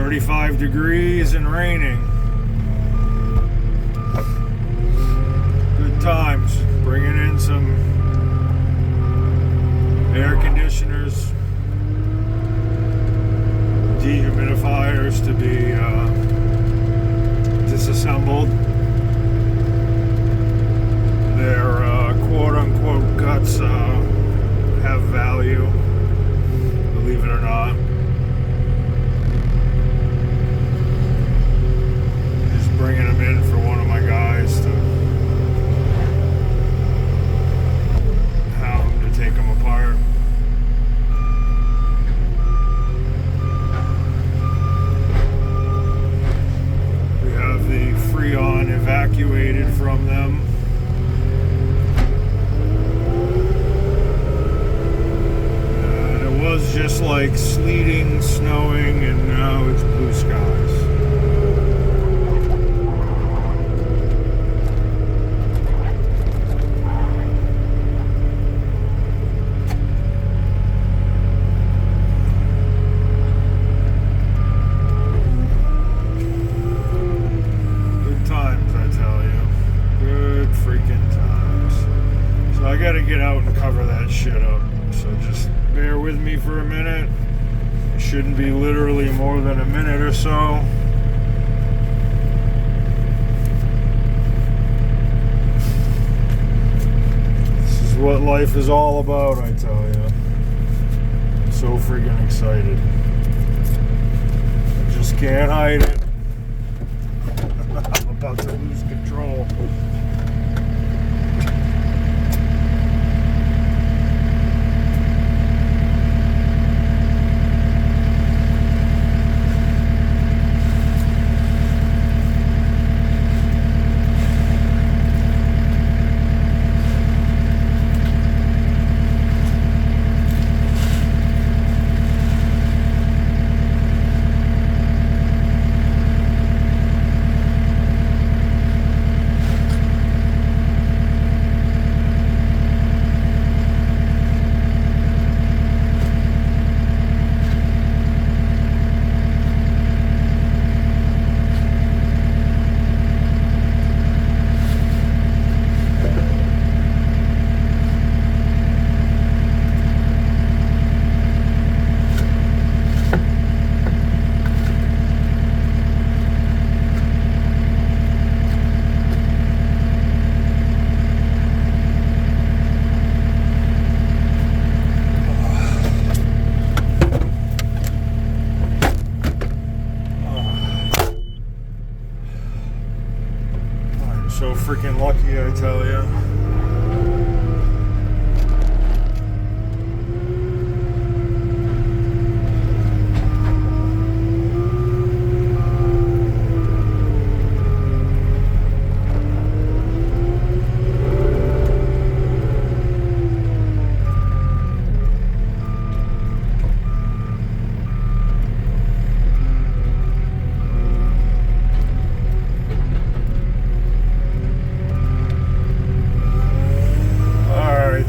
35 degrees and raining. Good times. Bringing in some air conditioners, dehumidifiers to be disassembled. Their quote-unquote guts have value, believe it or not. Just bringing them in for one of my guys to have them to take them apart. We have the Freon evacuated from them. It was just like sleeting, snowing, and now it's blue skies. Good times, I tell you. Good freaking times. So I gotta get out and cover that shit up. So just bear with me for a minute. It shouldn't be literally more than a minute or so. This is what life is all about, I tell you. I'm so freaking excited. I just can't hide it. I'm about to lose control. So freaking lucky, I tell you.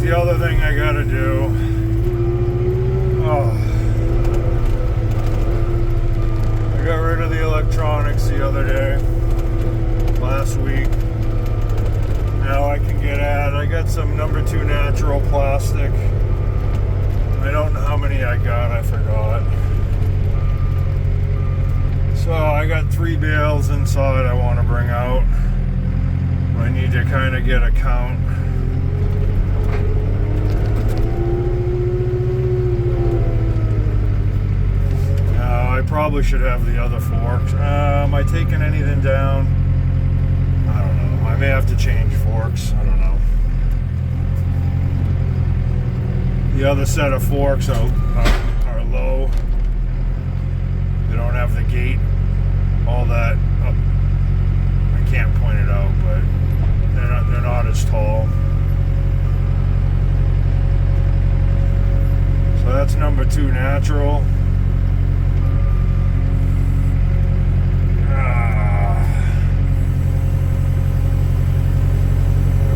The other thing I gotta do, I got rid of the electronics the other day, last week. Now I can get at, I got some number 2 natural plastic. I don't know how many I got, I forgot. So I got 3 bales inside I want to bring out. I need to kind of get a count. I probably should have the other forks. Am I taking anything down? I don't know. I may have to change forks. I don't know. The other set of forks are low. They don't have the gate. All that. I can't point it out, but they're not as tall. So that's number 2 natural.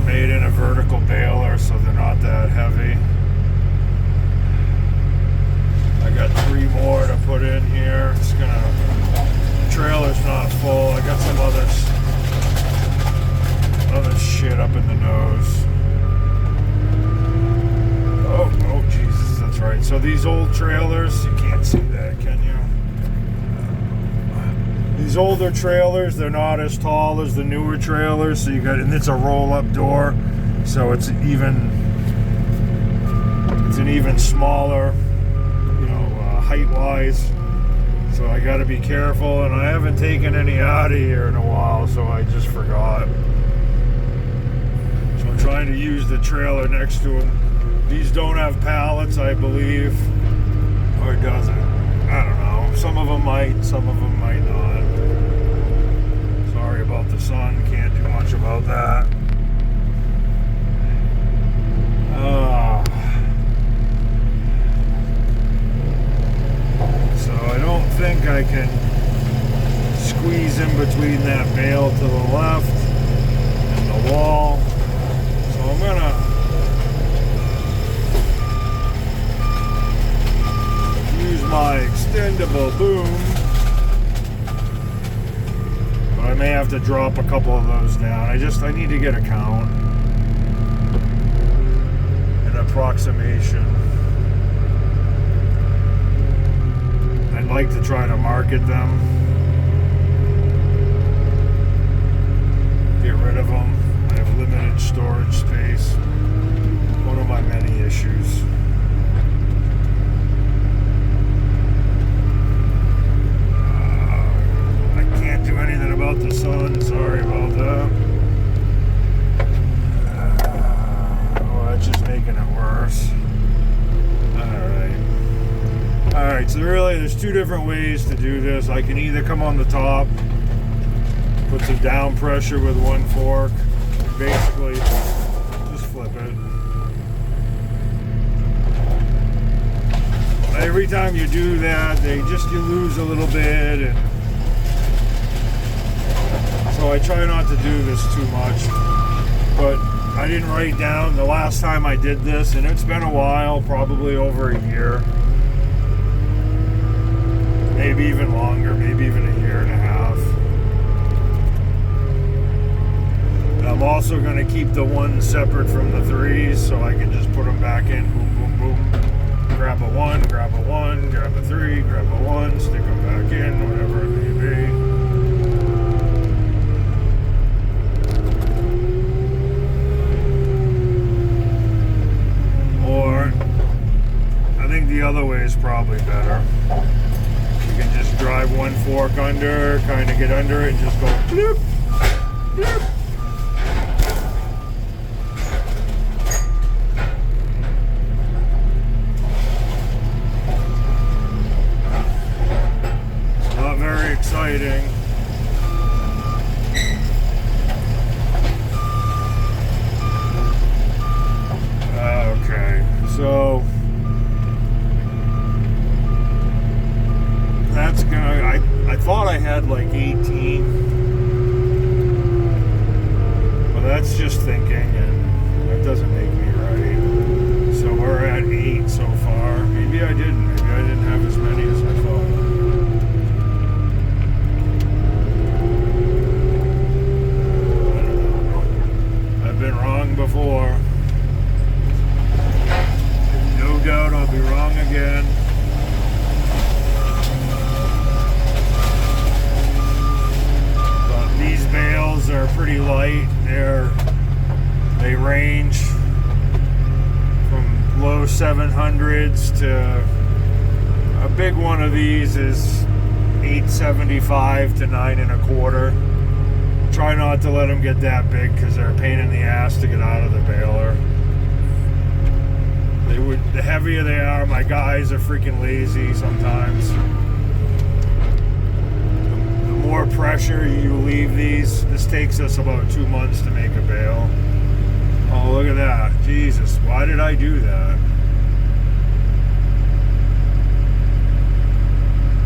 Made in a vertical baler, so they're not that heavy. I got 3 more to put in here. It's gonna knows. Oh, Jesus, that's right. So these old trailers, you can't see that, can you? These older trailers, they're not as tall as the newer trailers, so and it's a roll-up door, so it's an even smaller, height-wise. So I got to be careful, and I haven't taken any out of here in a while, so I just forgot. So I'm trying to use the trailer next to them. These don't have pallets, I believe, or does it? I don't know. Some of them might, some of them might not. Sorry about the sun, can't do much about that. So I don't think I can squeeze in between that bale to the left and the wall. So I'm gonna use my extendable boom. But I may have to drop a couple of those down. I need to get a count. An approximation. I'd like to try to market them. Get rid of them. I have limited storage space. One of my many issues. I can't do anything about the sun. Sorry about that. That's just making it worse. Alright, so really there's two different ways to do this. I can either come on the top, put some down pressure with one fork, and basically just flip it. Every time you do that, you lose a little bit, and so I try not to do this too much. But I didn't write down the last time I did this, and it's been a while, probably over a year. Maybe even longer, maybe even a year and a half. And I'm also going to keep the ones separate from the threes, so I can just put them back in, boom, boom, boom. Grab a 1, grab a 1, grab a 3, grab a 1, stick them back in, whatever it may be. Or, I think the other way is probably better. You can just drive one fork under, kind of get under it, and just go bloop, bloop. Not very exciting. Okay, so that's gonna, I thought I had like 18, but that's just thinking, and that doesn't make me right. So we're at 8 so far. Maybe I didn't have as many as I thought. I don't know. I've been wrong before. No doubt I'll be wrong again. These bales are pretty light. They range from low 700s to a big one of these is 875 to 9 1/4. Try not to let them get that big because they're a pain in the ass to get out of the baler. The heavier they are, my guys are freaking lazy sometimes. More pressure you leave these. This takes us about 2 months to make a bale. Oh, look at that. Jesus, why did I do that?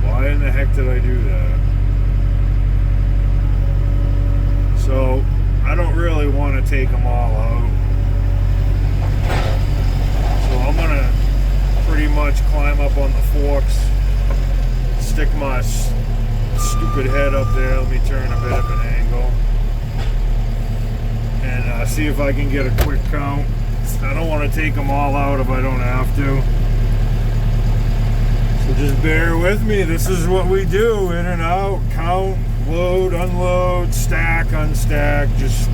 Why in the heck did I do that? So, I don't really want to take them all out. So I'm going to pretty much climb up on the forks, stick my stupid head up there. Let me turn a bit of an angle and see if I can get a quick count. I don't want to take them all out if I don't have to. So just bear with me. This is what we do. In and out, count, load, unload, stack, unstack. Just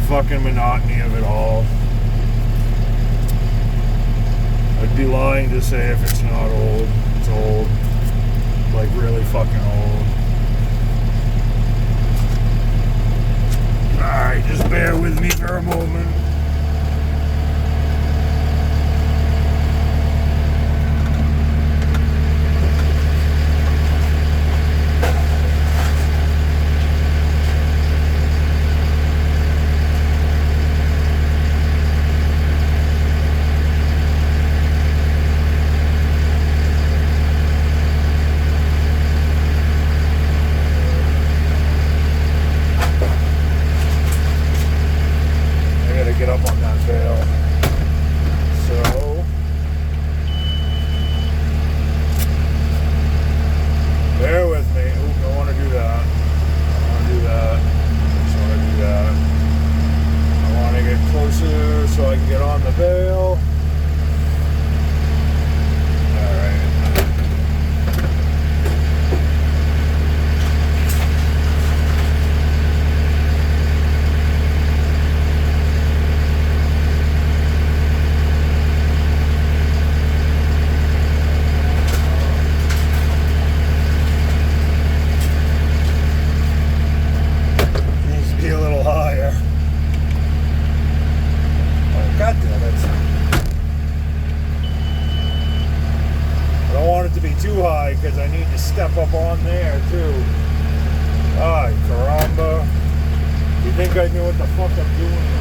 fucking monotony of it all. I'd be lying to say if it's not old. It's old. Like really fucking old. Alright, just bear with me for a moment. Get up on that bale. So bear with me. Oop, don't want to do that. I want to do that. I just want to do that. I want to get closer so I can get on the bale. Alright. Too high because I need to step up on there too. Ay, caramba. You think I knew what the fuck I'm doing?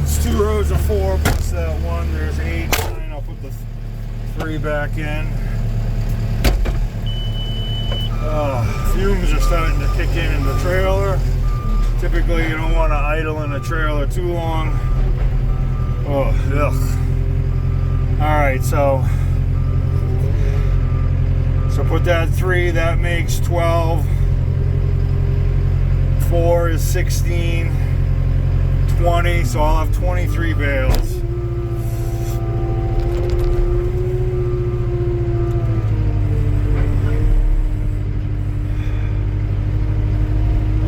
It's 2 rows of 4 plus that one. There's 8, 9. I'll put the 3 back in. Fumes are starting to kick in the trailer. Typically, you don't want to idle in a trailer too long. Oh, ugh. All right, so put that 3. That makes 12. 4 is 16. 20, so I'll have 23 bales.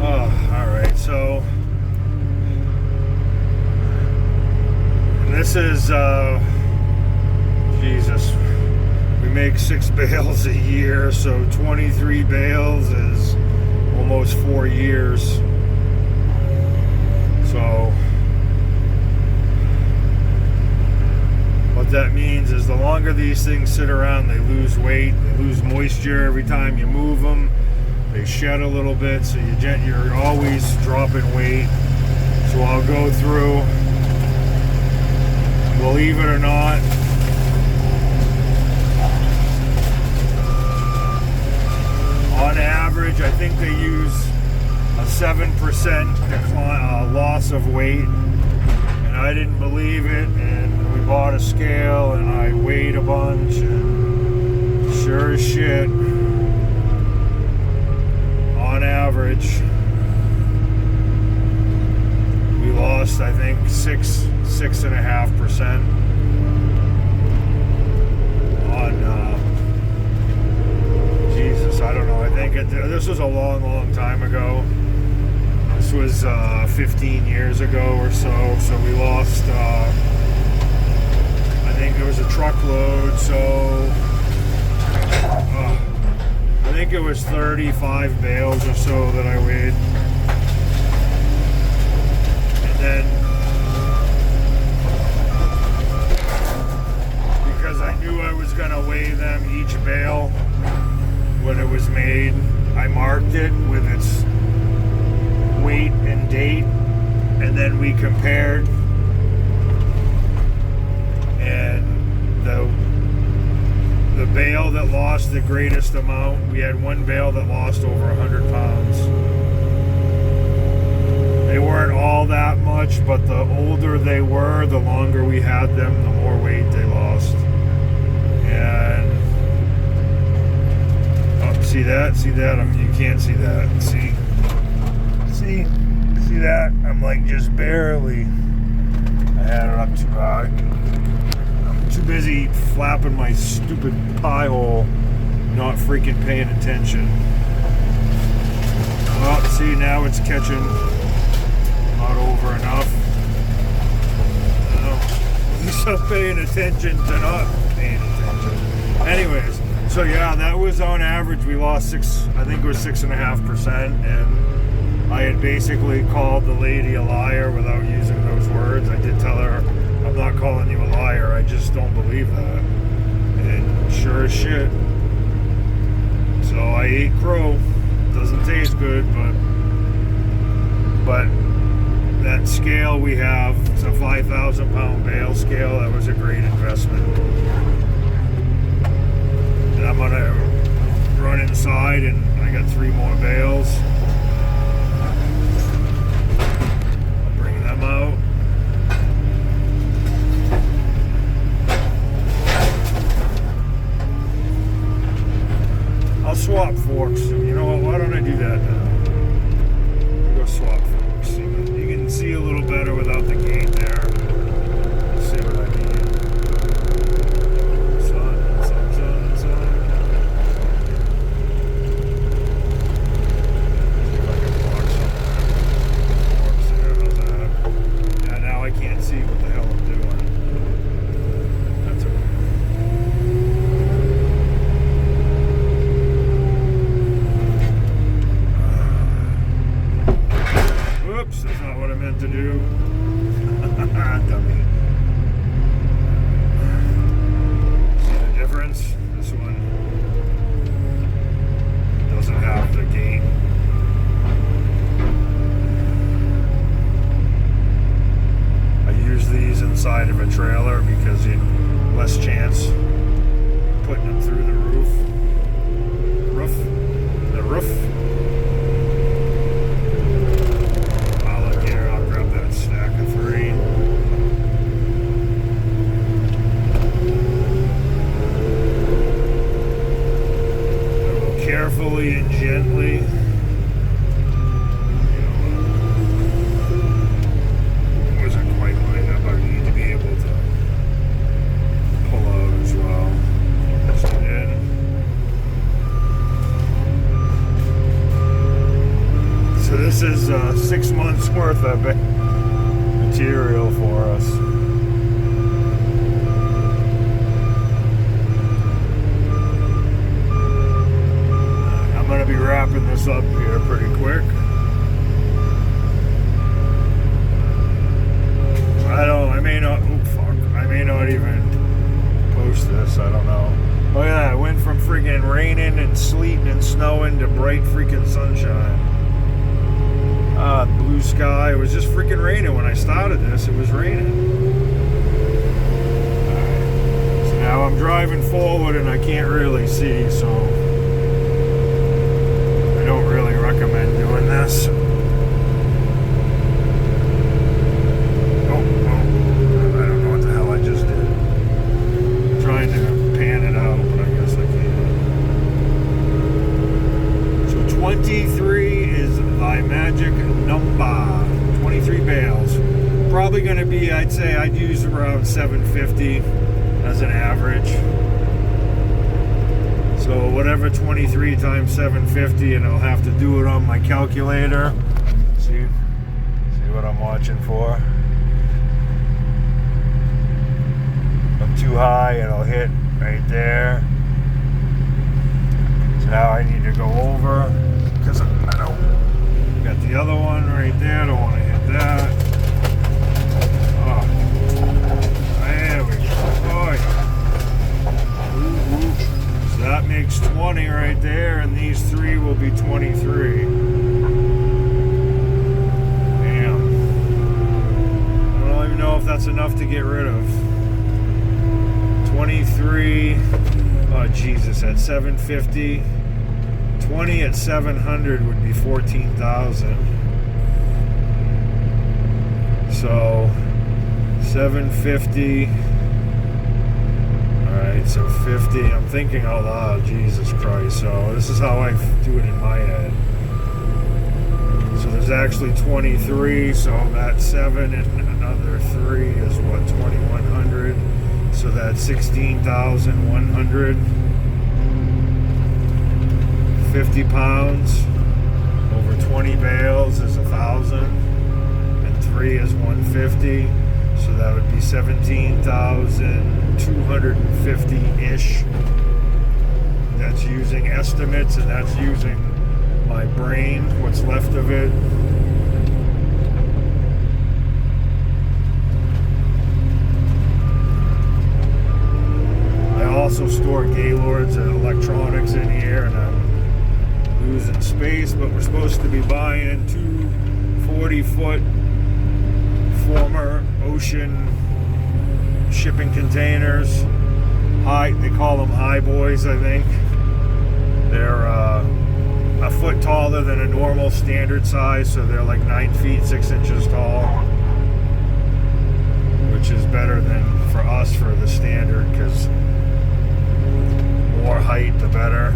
Alright, so this is Jesus, we make 6 bales a year, so 23 bales is almost 4 years. So what that means is the longer these things sit around, they lose weight, they lose moisture every time you move them. They shed a little bit, so you're always dropping weight. So I'll go through, believe it or not, on average, I think they use a 7% decline, loss of weight, and I didn't believe it, and we bought a scale and I weighed a bunch, and sure as shit, on average we lost lost, I think, 6.5% on, Jesus, I don't know. I think this was a long, long time ago. This was 15 years ago or so. So we lost, I think it was a truckload. So I think it was 35 bales or so that I weighed. And then, because I knew I was going to weigh them each bale when it was made, I marked it with its weight and date, and then we compared, and the bale that lost the greatest amount, we had one bale that lost over 100 pounds. They weren't all that much, but the older they were, the longer we had them, the more weight they lost. And see that? See that? You can't see that. See that? I'm like just barely. I had it up too high. I'm too busy flapping my stupid pie hole, not freaking paying attention. Oh, see, now it's catching. Not over enough. So paying attention to not paying attention. Anyways, so yeah, that was on average. We lost 6.5%, and I had basically called the lady a liar without using those words. I did tell her, I'm not calling you a liar, I just don't believe that. And sure as shit. So I ate crow. Doesn't taste good, but that scale we have, it's a 5,000 pound bale scale. That was a great investment. And I'm gonna run inside, and I got 3 more bales. I'll bring them out. I'll swap forks. You know what? Why don't I do that now? I'll go swap forks. You can see a little better without the gate there. Let's see what I mean. Sun. See if I can block some forks there. How's that? Yeah, now I can't see what the hell I'm doing. That's okay. Whoops, that's not what I meant to do. Dummy. See the difference? This one doesn't have the gate. I use these inside of a trailer because you less chance putting them through the roof. The roof. I'll grab that stack of 3. I will carefully and gently, it wasn't quite lined up. I need to be able to pull out as well. Just it in. So this is 6 months worth of material for us. I'm going to be wrapping this up here pretty quick. I may not even post this, I don't know. Oh yeah, it went from freaking raining and sleeting and snowing to bright freaking sunshine. Blue sky. It was just freaking raining when I started this. It was raining. So now I'm driving forward and I can't really see, so I don't really recommend doing this. Oh, I don't know what the hell I just did. I'm trying to pan it out, but I guess I can't. So 23 is thy magic number. 23 bales. probably going to be, I'd say I'd use around 750 as an average. So whatever 23 times 750, and I'll have to do it on my calculator. See what I'm watching for. I'm too high, and I'll hit right there. So now I need to go over, because I don't got the other one right there. I don't want to hit that. Oh, there we go. Oh, yeah. So that makes 20 right there, and these three will be 23. Damn. I don't even know if that's enough to get rid of. 23. Oh, Jesus, at 750. 20 at 700 would be 14,000. So 750. Alright, so 50. I'm thinking out loud, Jesus Christ. So this is how I do it in my head. So there's actually 23, so that's 7 and another 3 is what, 2,100. So that's 16,100. 50 pounds over 20 bales is 1,000, and 3 is 150, so that would be 17,250-ish. That's using estimates, and that's using my brain, what's left of it. I also store Gaylords and electronics in here, and I'm losing space, but we're supposed to be buying 2 40-foot former ocean shipping containers. They call them high boys, I think. They're a foot taller than a normal standard size, so they're like 9 feet 6 inches tall, which is better than for us for the standard, because more height the better.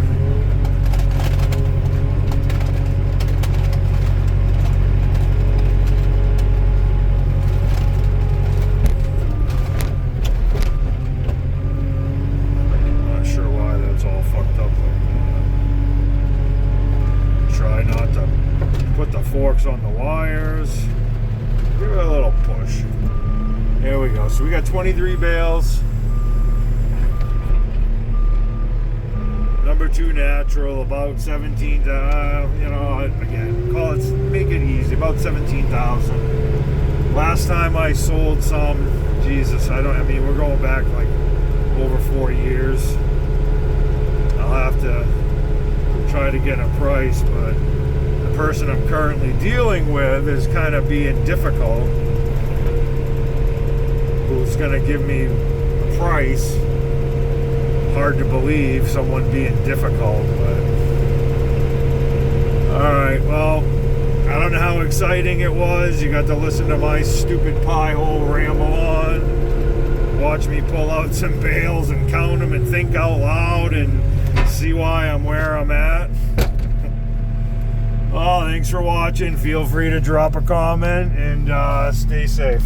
Forks on the wires. Give it a little push. There we go. So we got 23 bales. Number 2 natural, about 17. Again, make it easy. About 17,000. Last time I sold some, Jesus, we're going back like over 4 years. I'll have to try to get a price, but person I'm currently dealing with is kind of being difficult, who's going to give me a price. Hard to believe someone being difficult, but alright, well, I don't know how exciting it was. You got to listen to my stupid pie hole ramble on, watch me pull out some bales and count them and think out loud and see why I'm where I'm at. Well, thanks for watching. Feel free to drop a comment and stay safe.